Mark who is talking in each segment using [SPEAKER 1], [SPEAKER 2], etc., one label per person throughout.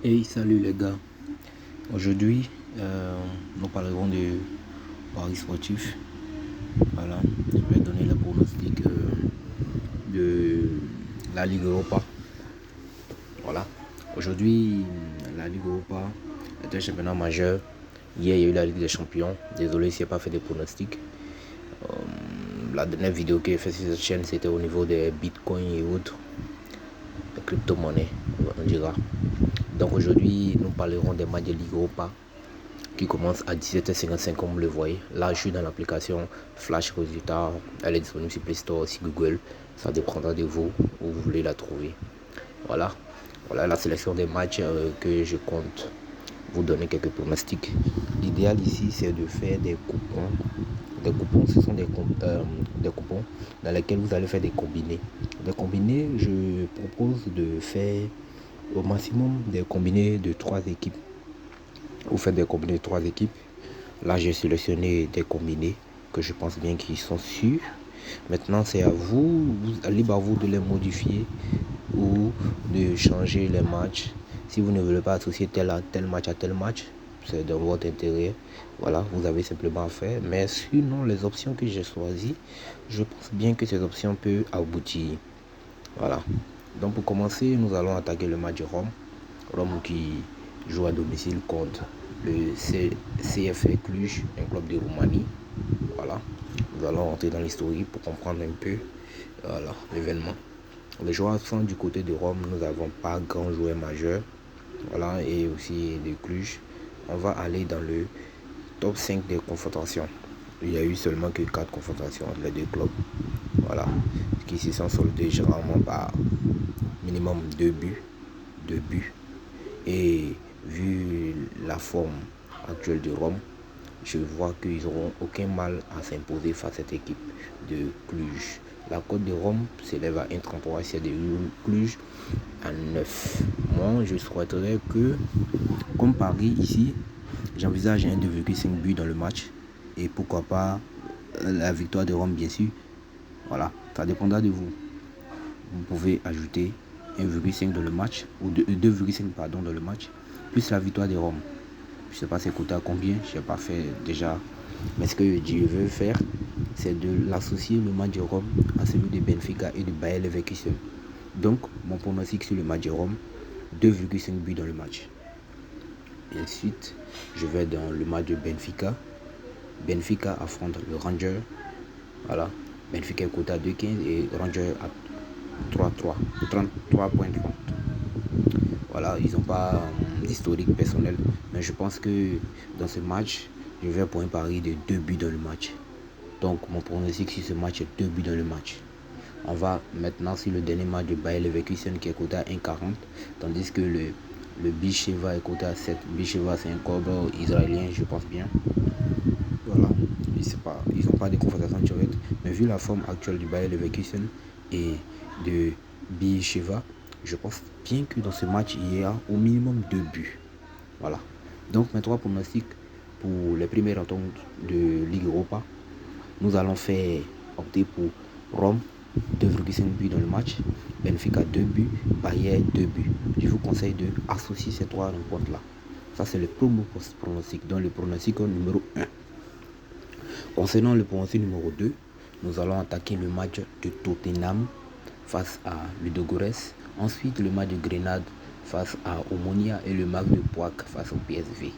[SPEAKER 1] Hey, salut les gars. Aujourd'hui, nous parlerons de paris sportif. Voilà, je vais donner le pronostic de la Ligue Europa. Voilà, aujourd'hui, la Ligue Europa est un championnat majeur. Hier, il y a eu la Ligue des Champions. Désolé si je n'ai pas fait de pronostics. La dernière vidéo que j'ai fait sur cette chaîne, c'était au niveau des bitcoins et autres, des crypto-monnaies, on dira. Donc aujourd'hui, nous parlerons des matchs de Ligue Europa qui commence à 17h55 comme vous le voyez. Là, je suis dans l'application Flash Résultats. Elle est disponible sur Play Store, sur Google. Ça dépendra de vous où vous voulez la trouver. Voilà. Voilà la sélection des matchs que je compte vous donner quelques pronostics. L'idéal ici, c'est de faire des coupons. Des coupons, ce sont des coupons dans lesquels vous allez faire des combinés. Des combinés, je propose de faire au maximum des combinés de 3 équipes. Vous faites des combinés de 3 équipes. Là, j'ai sélectionné des combinés que je pense bien qu'ils sont sûrs. Maintenant, c'est à vous, libre à vous de les modifier ou de changer les matchs. Si vous ne voulez pas associer tel match à tel match, c'est dans votre intérêt. Voilà, vous avez simplement à faire. Mais sinon, les options que j'ai choisies, je pense bien que ces options peuvent aboutir. Voilà. Donc pour commencer, nous allons attaquer le match de Rome. Rome qui joue à domicile contre le CFR Cluj, un club de Roumanie. Voilà. Nous allons rentrer dans l'historique pour comprendre un peu l'événement. Les joueurs sont du côté de Rome, nous n'avons pas grand joueur majeur. Voilà, et aussi de Cluj. On va aller dans le top 5 des confrontations. Il n'y a eu seulement que 4 confrontations entre les deux clubs. Voilà. Qui se sont soldés généralement par minimum 2 buts. 2 buts. Et vu la forme actuelle de Rome, je vois qu'ils n'auront aucun mal à s'imposer face à cette équipe de Cluj. La cote de Rome s'élève à 1,33, c'est de Cluj à 9. Moi, je souhaiterais que, comme Paris ici, j'envisage un 2,5 buts dans le match. Et pourquoi pas la victoire de Rome, bien sûr. Voilà, ça dépendra de vous. Vous pouvez ajouter 1,5 dans le match, ou 2,5 pardon dans le match, plus la victoire de Rome. Je ne sais pas c'est coûté à combien, je n'ai pas fait déjà. Mais ce que je veux faire, c'est de l'associer le match de Rome à celui de Benfica et de Bayer Leverkusen. Donc, mon pronostic sur le match de Rome, 2,5 buts dans le match. Et ensuite, je vais dans le match de Benfica. Benfica affronte le Ranger. Voilà. Benfica est coté à 2,15 et Ranger à 33,30. Voilà, ils n'ont pas d'historique personnel. Mais je pense que dans ce match, je vais pour un pari de 2 buts dans le match. Donc mon pronostic sur ce match est 2 buts dans le match. On va maintenant sur le dernier match de Bayer Leverkusen qui est coté à 1,40. Tandis que le Bicheva est coté à 7. Bicheva c'est un corbeau israélien, je pense bien. Voilà, je sais pas, ils n'ont pas de confrontation directe. Mais vu la forme actuelle du Bayer Leverkusen et de Bicheva, je pense bien que dans ce match, il y a au minimum 2 buts. Voilà. Donc, mes 3 pronostics pour les premières rencontres de Ligue Europa. Nous allons opter pour Rome, 2,5 buts dans le match. Benfica, 2 buts. Bayern, 2 buts. Je vous conseille de associer ces 3 rencontres-là. Ça, c'est le pronostic. Donc, le pronostic numéro 1. Concernant le pronostic numéro 2, nous allons attaquer le match de Tottenham face à Ludogorets. Ensuite, le match de Grenade face à Omonia et le match de Pau face au PSV.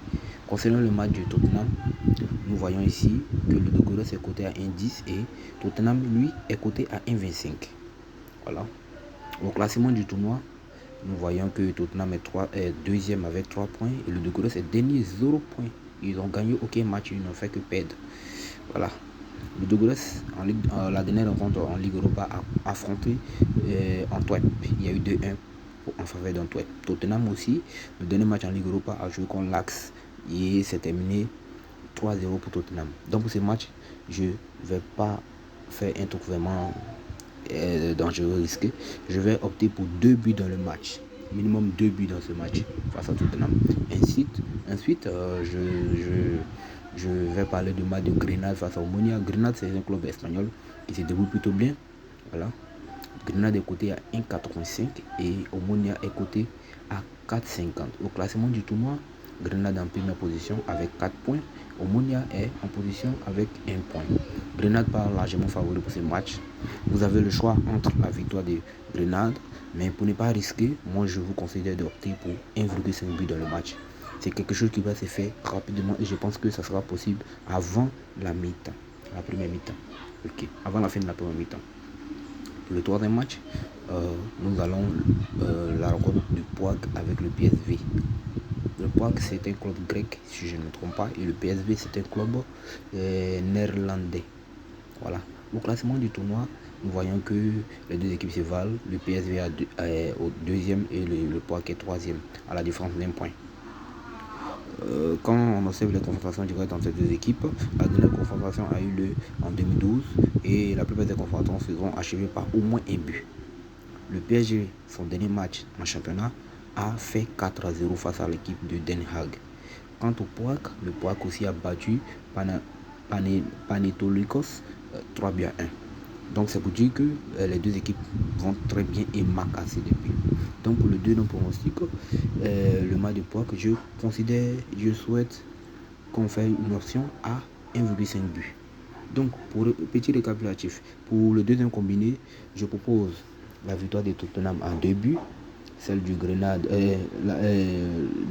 [SPEAKER 1] Concernant le match de Tottenham, nous voyons ici que Ludogorets est coté à 1,10 et Tottenham, lui, est coté à 1,25. Voilà. Au classement du tournoi, nous voyons que Tottenham est deuxième avec 3 points et Ludogorets est dernier 0 points. Ils n'ont gagné aucun match, ils n'ont fait que perdre. Voilà. Ludogorets, la dernière rencontre en Ligue Europa, a affronté Antwerp. Il y a eu 2-1 en faveur d'Antwerp. Tottenham aussi, le dernier match en Ligue Europa a joué contre l'Axe et s'est terminé 3-0 pour Tottenham. Donc pour ce match, je ne vais pas faire un truc vraiment dangereux, risqué. Je vais opter pour 2 buts dans le match. Minimum 2 buts dans ce match face à Tottenham. Ensuite je vais parler du match de Grenade face à Omonia. Grenade, c'est un club espagnol qui se débrouille plutôt bien. Voilà. Grenade est coté à 1,85 et Omonia est coté à 4,50. Au classement du tournoi, Grenade en première position avec 4 points. Omonia est en position avec 1 point. Grenade part largement favori pour ce match. Vous avez le choix entre la victoire de Grenade, mais pour ne pas risquer, moi je vous conseille d'opter pour 1,5 but dans le match. C'est quelque chose qui va se faire rapidement et je pense que ça sera possible avant la mi-temps, la première mi-temps. Ok, avant la fin de la première mi-temps. Pour le troisième match, nous allons la rencontre du POAC avec le PSV. Le POAC c'est un club grec si je ne me trompe pas et le PSV c'est un club néerlandais. Voilà. Au classement du tournoi, nous voyons que les deux équipes se valent. Le PSV est au deuxième et le POAC est troisième à la différence d'1 point. Quand on observe les confrontations directes entre ces deux équipes, la dernière confrontation a eu lieu en 2012 et la plupart des confrontations seront achevées par au moins un but. Le PSG, son dernier match en championnat, a fait 4-0 face à l'équipe de Den Haag. Quant au POAC, le POAC aussi a battu Panathinaikos 3-1. Donc c'est pour dire que les deux équipes vont très bien et marquent assez de buts. Donc pour le deuxième pronostic, le match de POAC, je souhaite qu'on fasse une option à 1,5 but. Donc pour petit récapitulatif, pour le deuxième combiné, je propose la victoire de Tottenham en 2 buts, celle du Grenade,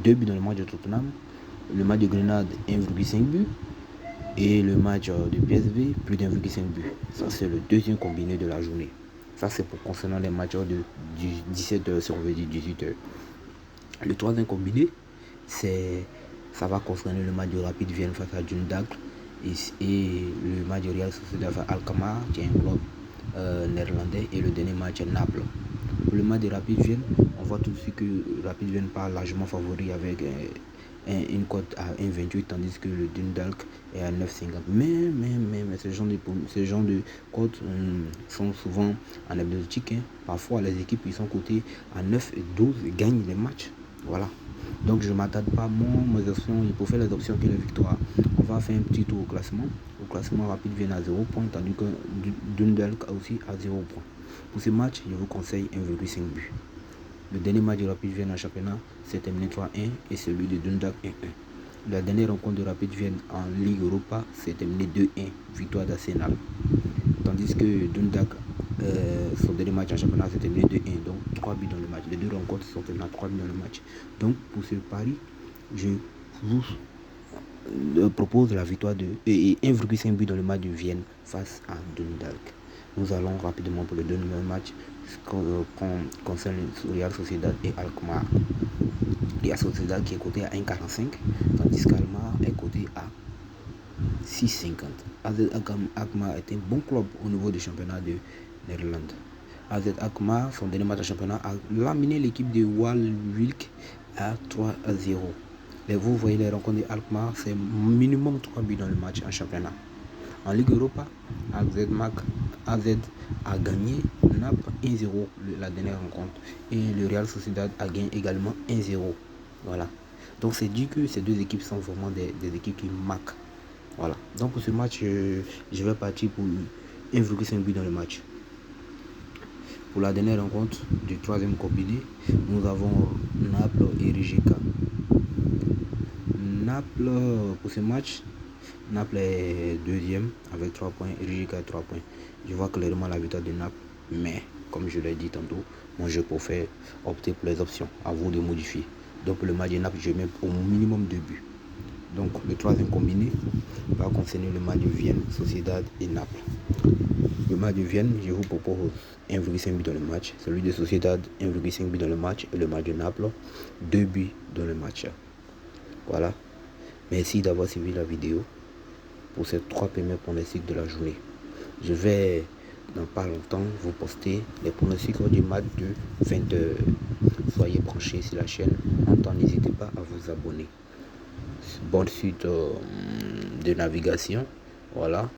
[SPEAKER 1] 2 buts dans le match de Tottenham, le match de Grenade 1,5 but et le match de PSV plus d'1,5 but. Ça c'est le deuxième combiné de la journée. Ça c'est pour concernant les matchs de 17h sur 18h. Le troisième combiné, ça va concerner le match de Rapid Vienne face à Dundalk et le match de Real Sociedad face à Alkmaar qui est un club néerlandais et le dernier match est Naples. Pour le match de Rapid Vienne, on voit tout de suite que Rapid Vienne part largement favori avec une cote à 1,28 tandis que le Dundalk est à 9,50. Mais ce genre de cotes sont souvent anecdotiques. Parfois les équipes qui sont cotées à 9 et 12 gagnent les matchs. Voilà. Donc je ne m'attarde pas mes options. Il faut faire les options que les victoires. On va faire un petit tour au classement. Au classement, Rapid Vienne à 0 points tandis que Dundalk aussi à 0 points. Pour ce match, je vous conseille 1,5 but. Le dernier match de Rapid Vienne en championnat s'est terminé 3-1 et celui de Dundalk 1-1. La dernière rencontre de Rapid Vienne en Ligue Europa s'est terminée 2-1, victoire d'Arsenal. Tandis que Dundalk, son dernier match en championnat s'est terminé 2-1, donc 3 buts dans le match. Les deux rencontres sont terminées à 3 buts dans le match. Donc pour ce pari, je vous propose la victoire de 1,5 but dans le match de Vienne face à Dundalk. Nous allons rapidement pour le deuxième match concerne Real Sociedad et Alkmaar. Real Sociedad qui est coté à 1,45 tandis qu'Alkmaar est coté à 6,50. AZ Alkmaar est un bon club au niveau du championnat de Néerlande. AZ Alkmaar, son dernier match de championnat, a laminé l'équipe de Waalwijk à 3-0. Vous voyez les rencontres de Alkmaar, c'est minimum 3 buts dans le match en championnat. En Ligue Europa, AZ a gagné Naples 1-0 la dernière rencontre et le Real Sociedad a gagné également 1-0. Voilà. Donc c'est dit que ces deux équipes sont vraiment des équipes qui marquent. Voilà. Donc pour ce match, je vais partir pour 1,5 but dans le match. Pour la dernière rencontre du troisième combiné, nous avons Naples et Rijeka. Naples, pour ce match, Naples est deuxième avec 3 points et Rijeka a 3 points. Je vois clairement la victoire de Naples, mais comme je l'ai dit tantôt, moi je préfère opter pour les options, à vous de modifier. Donc pour le match de Naples, je mets au minimum 2 buts. Donc le troisième combiné va concerner le match de Vienne, Sociedad et Naples. Le match de Vienne, je vous propose 1,5 but dans le match. Celui de Sociedad, 1,5 but dans le match. Et le match de Naples, 2 buts dans le match. Voilà. Merci d'avoir suivi la vidéo pour ces 3 premiers pronostics de la journée. Je vais dans pas longtemps vous poster les pronostics du match de 20h. Soyez branchés sur la chaîne. En temps, n'hésitez pas à vous abonner. Bonne suite de navigation. Voilà.